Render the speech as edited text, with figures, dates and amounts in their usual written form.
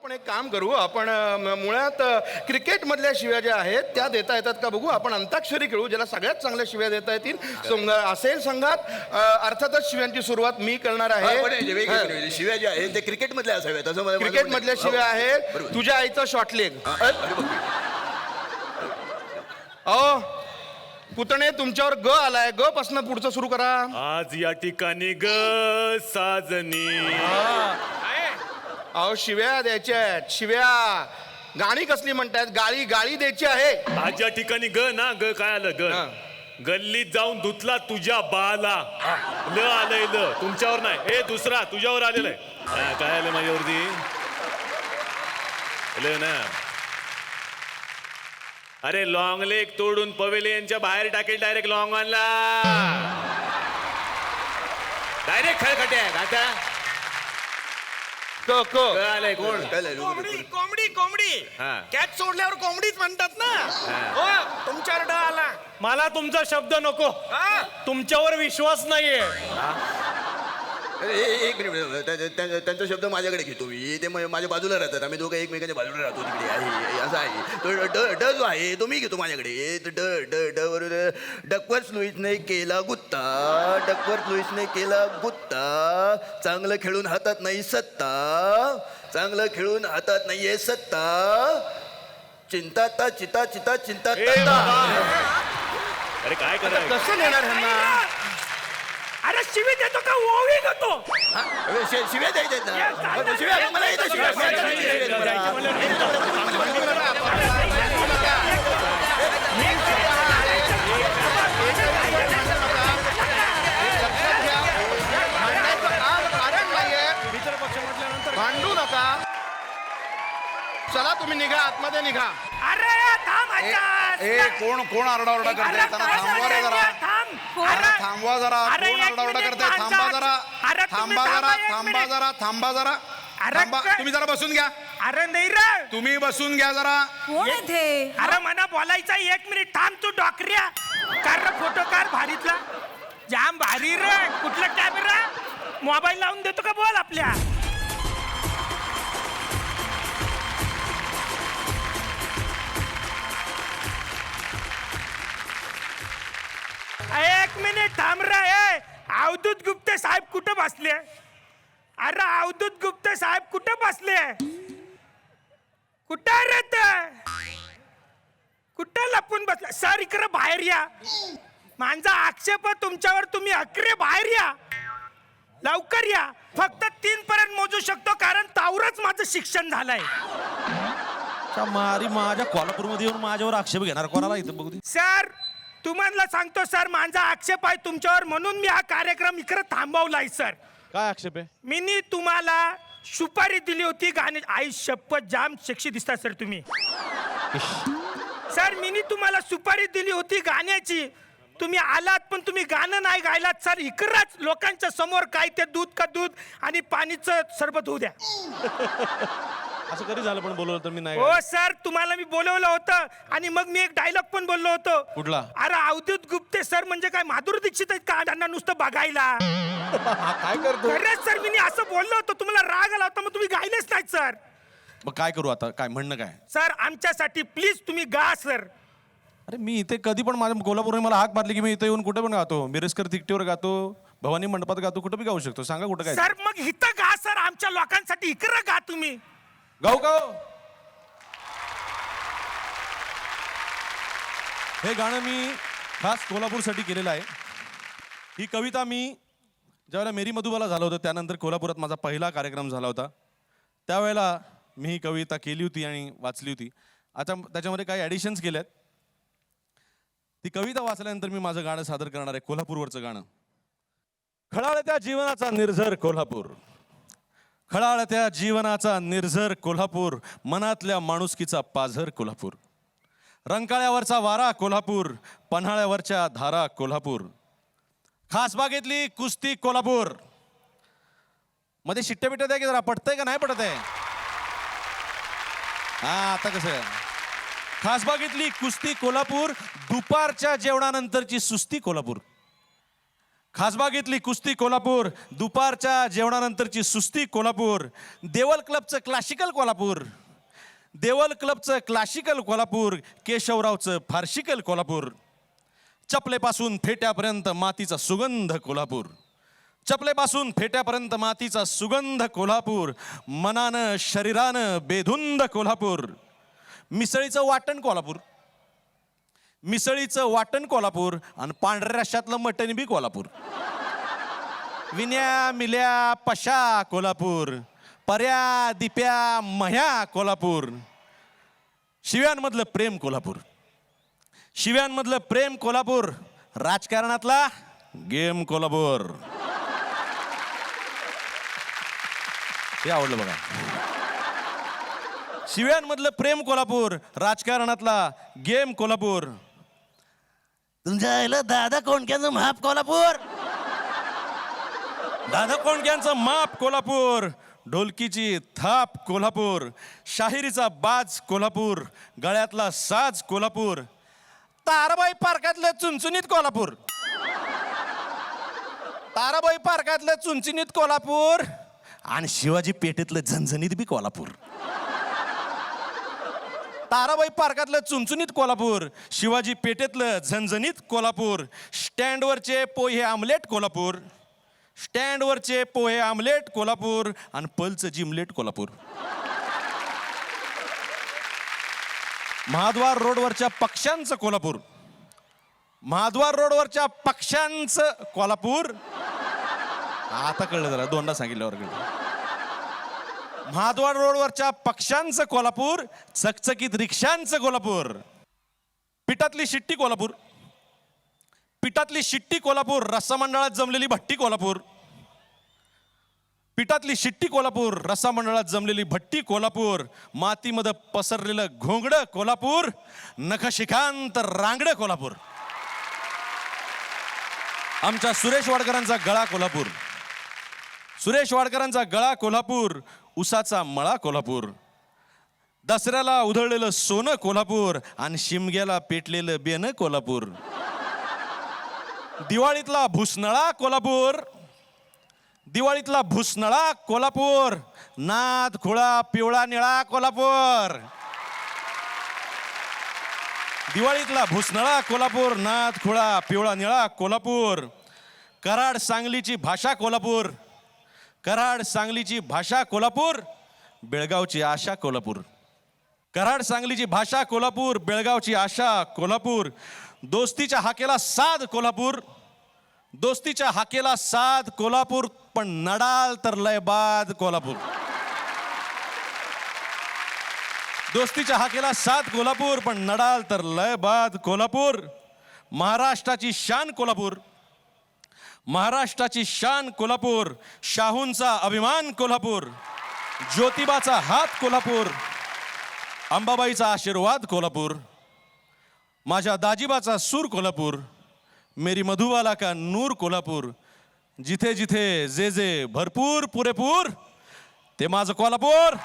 आपण एक काम करू. आपण मुळात क्रिकेटमधल्या शिव्या ज्या आहेत त्या देता येतात का बघू. आपण अंताक्षरी खेळू, ज्याला सगळ्यात चांगल्या शिव्या देता येतील असेल संघात. अर्थातच शिव्यांची सुरुवात मी करणार आहे. शिव्या ज्या आहेत ते क्रिकेटमधल्या असाव्यात असं मला क्रिकेटमधल्या शिव्या आहेत. तुझ्या आईचं शॉर्ट लेग. अहो पुतणे, तुमच्यावर ग आलाय. ग पासून पुढचं सुरू करा. आज या ठिकाणी ग साजनी. अहो शिव्या द्यायच्या आहेत. शिव्या गाणी कसली म्हणतायत. गाळी गाळी द्यायची आहे. आज या ठिकाणी ग ना. ग काय आलं. ग गल्लीत जाऊन धुतला तुझ्या बाला. ल आलंय. ल तुमच्यावर नाही. ए दुसरा तुझ्यावर आलेलं आहे. काय आलं माझ्यावरती. ल ना. अरे लॉंग लेग तोडून पवेलियनच्या बाहेर टाकेल डायरेक्ट लॉंग ऑनला. डायरेक्ट खळखटे आहे आता. आलंय कोण. कोंबडी कोंबडी कोंबडी. कॅच सोडल्यावर कोंबडीच म्हणतात ना. हो तुमच्यावर ड आला. मला तुमचा शब्द नको. तुमच्यावर विश्वास नाहीये. एक मिनिट. त्यांचा शब्द माझ्याकडे घेतो मी. ते माझ्या बाजूला राहतात. आम्ही दोघं एकमेकांच्या बाजूला राहतो. तिकडे आहे असं आहे. तो ड जो आहे तो मी घेतो माझ्याकडे. ड ड ड बरोबर. डकवर्थ लुईसने केला गुत्ता. डकवर्थ लुईसने केला गुत्ता. चांगलं खेळून हातात नाही सत्ता. चांगलं खेळून हातात नाहीये सत्ता. चिंता ता चिता चिता चिंता. अरे काय करायचं. कसं नेणार ह्यांना. अरे शिवी देतो का ओवी घेतो. शिव्या द्यायच्या ना. शिव्या मला येतं. शिव्या भांडू नका. चला तुम्ही निघा आतमध्ये निघा. अरे थांब कोण कोण आरडाओरडा करते. त्यांना थांबवा रे जरा. त्यांना थांबवा जरा. कोण आरडाओरडा करते. थांबा जरा. थांबा जरा. थांबा जरा. थांबा जरा. थांबा. तुम्ही जरा बसून घ्या. अरे नाही रे. तुम्ही बसून घ्या जरा. कोण आहे ते? अरे मना बोलायचा 1 मिनिट थांब. तू डॉक्टरिया कार फोटो कार भारीतला. जाम भारी रे. कुठला कॅमेरा मोबाईल लावून देतो का बोल आपल्या. एक मिनिट थांब रे. अवधूत गुप्ते साहेब कुठं बसले. अरे अवधूत गुप्ते साहेब कुठं बसले. कुठं रे ते. कुठं लपून बसले. सर इकडे बाहेर या. माझा आक्षेप तुमच्यावर. तुम्ही अकरे बाहेर या. लवकर या. फक्त 3 पर्यंत मोजू शकतो कारण तावरच माझं शिक्षण झालंय. मारी माझ्या कोल्हापूरमध्ये येऊन माझ्यावर आक्षेप घेणार कोणाला इथं बघू. सर तुम्हाला सांगतो सर माझा आक्षेप आहे तुमच्यावर म्हणून मी हा कार्यक्रम इकडे थांबवलाय. सर काय आक्षेप आहे. मी तुम्हाला सुपारी दिली होती गाणे. आई शपथ जाम सेक्सी दिसता सर तुम्ही. सर मी तुम्हाला सुपारी दिली होती गाण्याची. तुम्ही आलात पण तुम्ही गाणं नाही गायलात. सर इकडंच लोकांच्या समोर काय ते दूध का दूध आणि पाणीचं सरबत होऊ द्या. असं कधी झालं पण बोलवलं तर मी नाही. हो सर तुम्हाला मी बोलवलं होतं आणि मग मी एक डायलॉग पण बोललो होतो. कुठला. अरे अवधूत गुप्ते सर म्हणजे काय माधुरी दीक्षित आहेत का त्यांना नुसतं बघायला. काय करतो. खरंच सर मी असं बोललो होतो. तुम्हाला राग आला होता मग तुम्ही गायलेच नाहीत सर. मग काय करू आता. काय म्हणणं काय. सर आमच्यासाठी प्लीज तुम्ही गा सर. अरे मी इथे कधी पण माझ्या कोल्हापूरने मला हाक मारली की मी इथे येऊन कुठे पण गातो. मिरजकर तिकटीवर गातो. भवानी मंडपात गातो. कुठे बी गाऊ शकतो. सांगा कुठं काय. सर मग इथं गा सर. आमच्या लोकांसाठी इकडं गा तुम्ही. गाऊ गाऊ. हे गाणं मी खास कोल्हापूरसाठी केलेलं आहे. ही कविता मी ज्यावेळेला मेरी मधुबाला झालं होतं त्यानंतर कोल्हापुरात माझा पहिला कार्यक्रम झाला होता. त्यावेळेला मी ही कविता केली होती आणि वाचली होती. आता त्याच्यामध्ये काही ॲडिशन्स केल्यात. ती कविता वाचल्यानंतर मी माझं गाणं सादर करणार आहे. कोल्हापूरवरचं गाणं. खळाळत्या जीवनाचा निर्झर कोल्हापूर. खळाळत्या जीवनाचा निर्झर कोल्हापूर. मनातल्या माणुसकीचा पाझर कोल्हापूर. रंकाळ्यावरचा वारा कोल्हापूर. पन्हाळ्यावरच्या धारा कोल्हापूर. खासबागेतली कुस्ती कोल्हापूर. मध्ये शिट्ट्या बिट्ट्या द्या की जरा. पटतंय का नाही पटत आहे. हा आता कसं आहे. खासबागेतली कुस्ती कोल्हापूर. दुपारच्या जेवणानंतरची सुस्ती कोल्हापूर. खासबागेतली कुस्ती कोल्हापूर, दुपारच्या जेवणानंतरची सुस्ती कोल्हापूर, देवल क्लबचं क्लासिकल कोल्हापूर, देवल क्लबचं क्लासिकल कोल्हापूर, केशवरावचं फार्शिकल कोल्हापूर, चपलेपासून फेट्यापर्यंत मातीचा सुगंध कोल्हापूर, चपलेपासून फेट्यापर्यंत मातीचा सुगंध कोल्हापूर, मनानं शरीरानं बेधुंद कोल्हापूर, मिसळीचं वाटण कोल्हापूर, मिसळीचं वाटण कोल्हापूर आणि पांढऱ्या रश्श्यातलं मटण बी कोल्हापूर, विन्या मिल्या पशा कोल्हापूर, पर्या दिप्या मह्या कोल्हापूर, शिव्यांमधलं प्रेम कोल्हापूर, शिव्यांमधलं प्रेम कोल्हापूर, राजकारणातला गेम कोल्हापूर. हे आवडलं बघा. शिव्यांमधलं प्रेम कोल्हापूर, राजकारणातला गेम कोल्हापूर. तुमच्या आईला दादा कोंडक्यांचं माप कोल्हापूर, दादा कोंडक्यांचं माप कोल्हापूर, ढोलकीची थाप कोल्हापूर, शाहिरीचा बाज कोल्हापूर, गळ्यातला साज कोल्हापूर, ताराबाई पार्कातलं चुनचुनीत कोल्हापूर, ताराबाई पार्कातलं चुनचुनीत कोल्हापूर आणि शिवाजी पेठेतलं झणझणीत बी कोल्हापूर. ताराबाई पार्कातलं चुनचुनीत कोल्हापूर, शिवाजी पेठेतलं झणझणीत कोल्हापूर, स्टँडवरचे पोहे आमलेट कोल्हापूर, स्टँडवरचे पोहे आमलेट कोल्हापूर आणि पलचं जिमलेट कोल्हापूर. महाद्वार रोडवरच्या पक्ष्यांचं कोल्हापूर, महाद्वार रोडवरच्या पक्ष्यांचं कोल्हापूर. आता कळलं जरा, दोनदा सांगितल्यावर कळलं. महाद्वार रोडवरच्या पक्ष्यांचं कोल्हापूर, चकचकीत रिक्षांचं कोल्हापूर, पिठातली शिट्टी कोल्हापूर, पिठातली शिट्टी कोल्हापूर, रस्सा मंडळात जमलेली भट्टी कोल्हापूर, पिठातली शिट्टी कोल्हापूर, रस्सा मंडळात जमलेली भट्टी कोल्हापूर, मातीमध्ये पसरलेलं घोंगडं कोल्हापूर, नखशिखांत रांगडं कोल्हापूर. आमच्या सुरेश वाडकरांचा गळा कोल्हापूर, सुरेश वाडकरांचा गळा कोल्हापूर, उसाचा मळा कोल्हापूर, दसऱ्याला उधळलेलं सोनं कोल्हापूर आणि शिमग्याला पेटलेलं बेनं कोल्हापूर, दिवाळीतला भुसनळा कोल्हापूर, दिवाळीतला भुसनळा कोल्हापूर, नाद खुळा पिवळा निळा कोल्हापूर, दिवाळीतला भुसनळा कोल्हापूर, नाद खुळा पिवळा निळा कोल्हापूर, कराड सांगलीची भाषा कोल्हापूर, कराड सांगलीची भाषा कोल्हापूर, बेळगावची आशा कोल्हापूर, कराड सांगलीची भाषा कोल्हापूर, बेळगावची आशा कोल्हापूर, दोस्तीच्या हाकेला साध कोल्हापूर, दोस्तीच्या हाकेला साध कोल्हापूर, पण नडाल तर लयबाद कोल्हापूर, दोस्तीच्या हाकेला साथ कोल्हापूर, पण नडाल तर लयबाद कोल्हापूर. महाराष्ट्राची शान कोल्हापूर, महाराष्ट्राची शान कोल्हापूर, शाहूंचा अभिमान कोल्हापूर, ज्योतिबाचा हात कोल्हापूर, अंबाबाईचा आशीर्वाद कोल्हापूर, माझ्या दाजीबाचा सूर कोल्हापूर, मेरी मधुबाला का नूर कोल्हापूर, जिथे जिथे जे जे भरपूर पुरेपूर ते माझं कोल्हापूर.